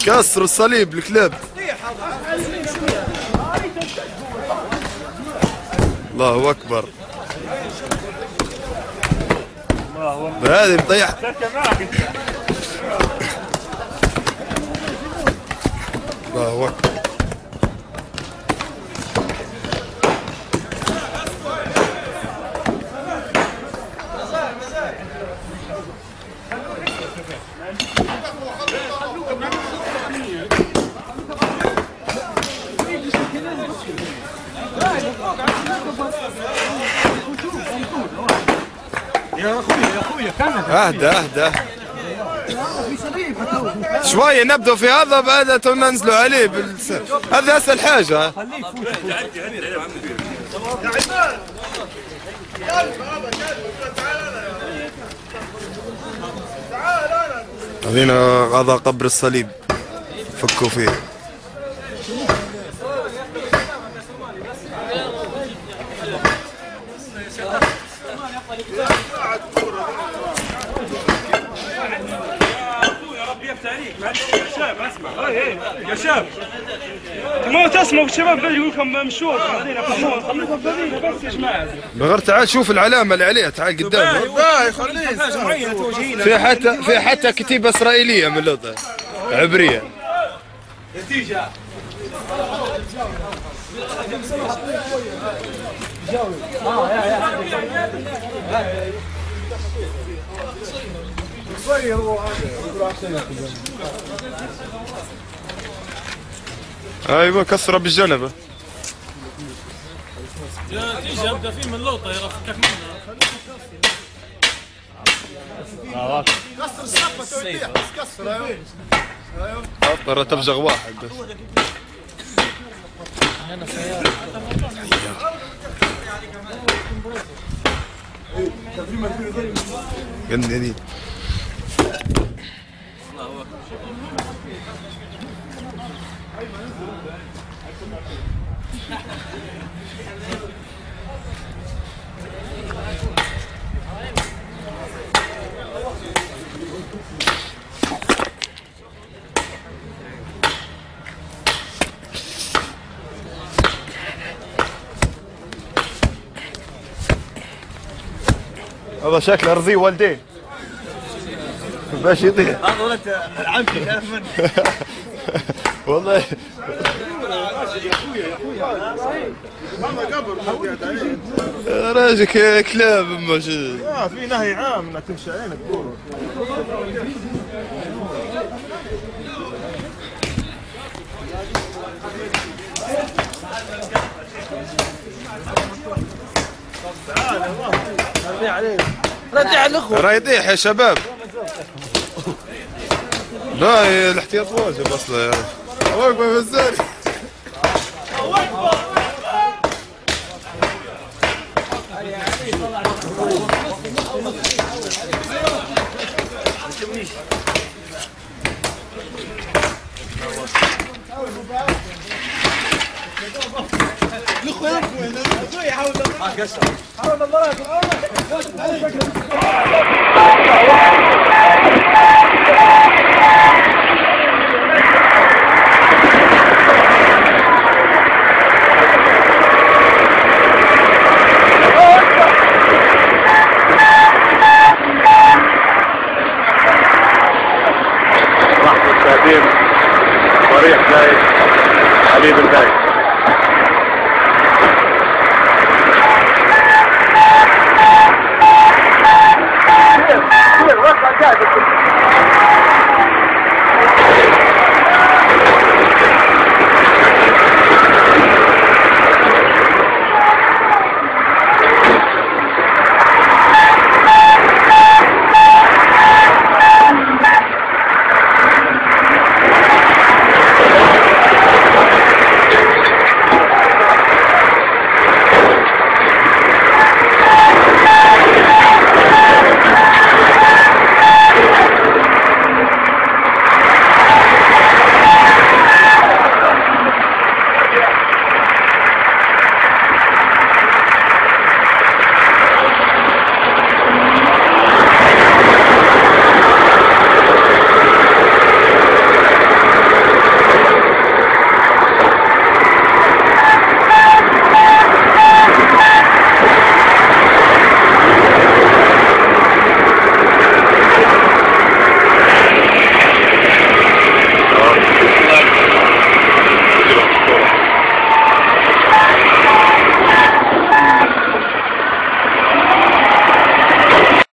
كسر الصليب الكلاب. الله اكبر. هذه مطيح. الله اكبر. يا اخويا اهدى شويه نبدأ في هذا بعدها تو ننزلوا عليه هذا اسهل حاجه. هذينا غضا قبر الصليب فكوا فيه. يا شباب ما تسمعوا الشباب بدري يقول لكم مشوا بعدين خليكم بعدين بس يا جماعه. بغير تعال شوف العلامه اللي عليها، تعال قدام. في حتى كتيبه اسرائيليه من اللغه عبريه. نتيجه ايوه كسره بالجنبه. يا تيجي ابدا فيه من لوطه يا فكك منها. كسر الصفه توديها بس كسر. ايوه ترى تبزغ واحد بس. جنني. هذا شكله ارضي والدين باش يطيح. هذا ولد عمتي تعرف منه والله. يا اخويا هذا قبر راجك يا كلاب ماشي. في نهي عام انك تمشي عينك كوره. ردي على الاخوه. راه يطيح يا شباب. لا الاحتياط واجب اصلا يا رجل. وقفه في الزاري. ضريح زايد حبيب الباي.